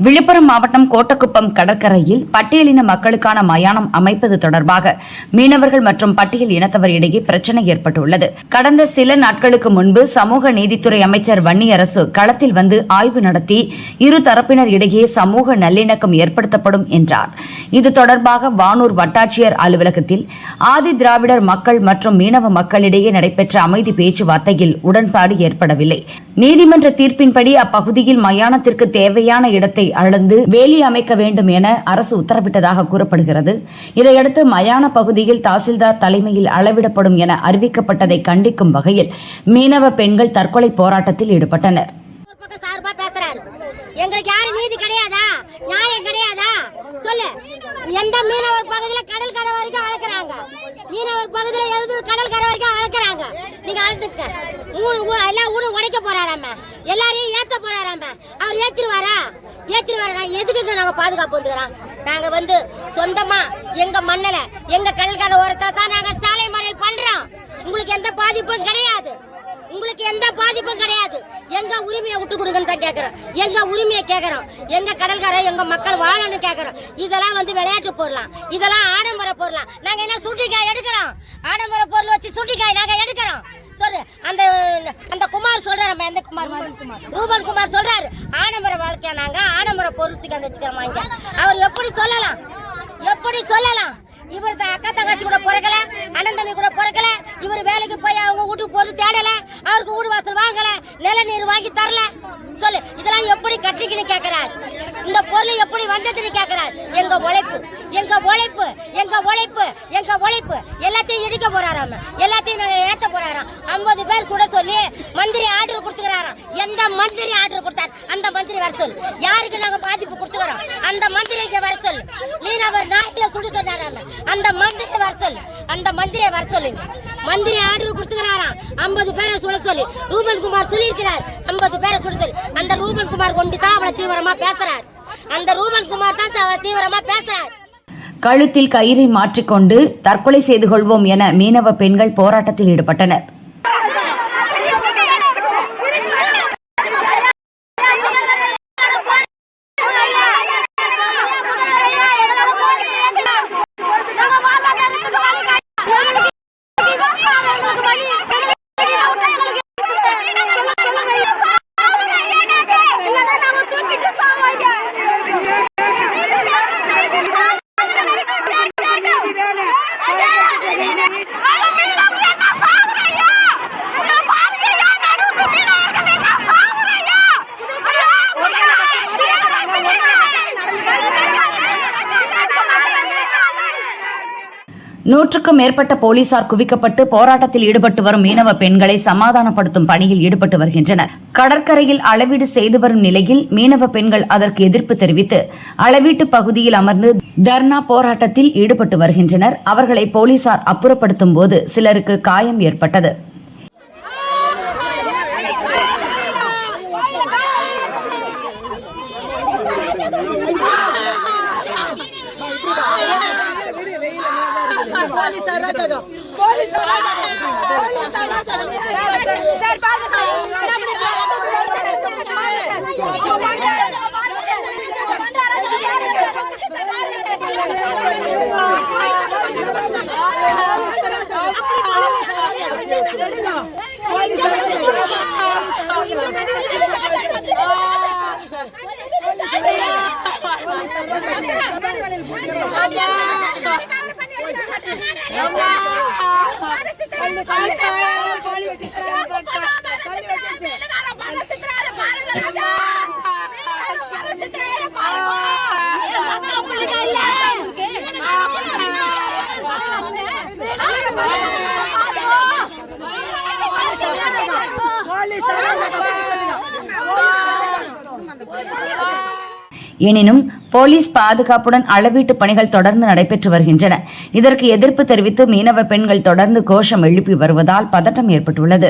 விழுப்புரம் மாவட்டம் கோட்டக்குப்பம் கடற்கரையில் பட்டியலின மக்களுக்கான மயானம் அமைப்பது தொடர்பாக மீனவர்கள் மற்றும் பட்டியல் இனத்தவர் இடையே பிரச்சினை ஏற்பட்டுள்ளது. கடந்த சில நாட்களுக்கு முன்பு சமூக நீதித்துறை அமைச்சர் வன்னியரசு களத்தில் வந்து ஆய்வு நடத்தி இரு தரப்பினர் இடையே சமூக நல்லிணக்கம் ஏற்படுத்தப்படும் என்றார். இது தொடர்பாக வானூர் வட்டாட்சியர் அலுவலகத்தில் ஆதி திராவிடர் மக்கள் மற்றும் மீனவ மக்களிடையே நடைபெற்ற அமைதி பேச்சுவார்த்தையில் உடன்பாடு ஏற்படவில்லை. நீதிமன்ற தீர்ப்பின்படி அப்பகுதியில் மயானத்திற்கு தேவையான இடத்தை அளந்து வேலி அமைக்க வேண்டும் என அரசு உத்தரவிட்டதாக கூறப்படுகிறது. இதையடுத்து மயான பகுதியில் தாசில்தார் தலைமையில் அளவிடப்படும் என அறிவிக்கப்பட்டதை கண்டிக்கும் வகையில் மீனவ பெண்கள் தற்கொலை போராட்டத்தில் ஈடுபட்டனர். எங்களுக்கு யாரும் நீதி கிடையாதா? நியாயம் கிடையாதா? சொல்லு. எந்த மீனவர் பகுதியில் கடல் கரை வரைக்கும் வளர்க்குறாங்க, மீனவர் பகுதியில் எழுது கடல் கரை வரைக்கும் வளர்க்குறாங்க. நீங்க அழுதுக்க எல்லாம் ஊடு உடைக்க போறாராம, எல்லாரையும் ஏத்த போறாராம. அவர் ஏற்றிருவாரா? எதுக்கு நாங்க பாதுகாப்பு வந்துக்கிறோம்? நாங்க வந்து சொந்தமா எங்க மண்ணில எங்க கடல் கரை ஓரத்துல தான் நாங்க சாலை மறியல் பண்றோம். உங்களுக்கு எந்த பாதிப்பும் கிடையாது. எங்க உரிமையை விட்டு கொடுங்கன்னு தான் கேக்குறோம். எங்க உரிமையை கேக்குறோம். எங்க கடற்கரை எங்க மக்கள் வாழணும்னு கேக்குறோம். இதெல்லாம் வந்து விளையாட்டு பொருளாம், இதெல்லாம் ஆடம்பர பொருளாம். நாங்க என்ன சூட்டிக்காய் எடுக்கிறோம்? ஆடம்பர பொருள் வச்சு சூட்டிக்காய் நாங்க எடுக்கிறோம். சொல்லு. அந்த குமார் சொல்றாரு, எந்த குமார்? ரூபன் குமார் சொல்றாரு, ஆடம்பர வாழ்க்கையா நாங்க ஆடம்பர பொருளுக்கு அந்த வச்சுக்கிறோம். அவர் எப்படி சொல்லலாம்? இவர் அக்கா தங்கச்சி கூட பிறக்கல, அண்ணன் தம்பி கூட பிறக்கல. இவர் வேலைக்கு போய் அவங்க வீட்டுக்கு பொருள் தேடல, அவருக்கு வீடு வாசல் வாங்கல, நில நீர் வாங்கி தரல. சொல்லு. இதெல்லாம் எப்படி கட்டிக்கின்னு கேக்குறாரு? இந்த பொருள் எப்படி வந்ததுன்னு கேக்குறாரு. எங்க உழைப்பு எல்லாத்தையும் இடிக்க போறாராம, எல்லாத்தையும் ஏத்த போறாராம். 50 பேர் சுட சொல்லி மந்திரி ஆர்டர் கொடுத்துக்கிறாராம். எந்த மந்திரி ஆர்டர் கொடுத்தாரு? அந்த மந்திரி வர சொல்லு. யாருக்கு நாங்க பாதிப்பு கொடுத்துக்கிறோம் அந்த மந்திரிக்கு வர சொல்லு. மீனவர் நாட்டில சுடு சொன்னாராம, அந்த மந்திரி வர சொல்லு. மந்திரி ஆர்டர் கொடுத்துக்கிறாராம் 50 பேரை சுட சொல்லி. ரூபன் குமார் சொல்லி இருக்கிறார் 50 பேரை சுட சொல்லி. அந்த ரூபன் குமார் கொண்டு தான் அவளை தீவிரமா பேசுறார். கழுத்தில் கயிறை மாற்றிக்கொண்டு தற்கொலை செய்து கொள்வோம் என மீனவ பெண்கள் போராட்டத்தில் ஈடுபட்டனர். நூற்றுக்கும் மேற்பட்ட போலீசார் குவிக்கப்பட்டு போராட்டத்தில் ஈடுபட்டு வரும் மீனவ பெண்களை சமாதானப்படுத்தும் பணியில் ஈடுபட்டு வருகின்றனர். கடற்கரையில் அளவீடு செய்து வரும் நிலையில் மீனவ பெண்கள் அதற்கு எதிர்ப்பு தெரிவித்து அளவீட்டு பகுதியில் அமர்ந்து தர்ணா போராட்டத்தில் ஈடுபட்டு வருகின்றனர். அவர்களை போலீசார் அப்புறப்படுத்தும் போது சிலருக்கு காயம் ஏற்பட்டது. எனினும் போலீஸ் பாதுகாப்புடன் அளவீட்டு பணிகள் தொடர்ந்து நடைபெற்று வருகின்றன. இதற்கு எதிர்ப்பு தெரிவித்து மீனவ பெண்கள் தொடர்ந்து கோஷம் எழுப்பி வருவதால் பதட்டம் ஏற்பட்டுள்ளது.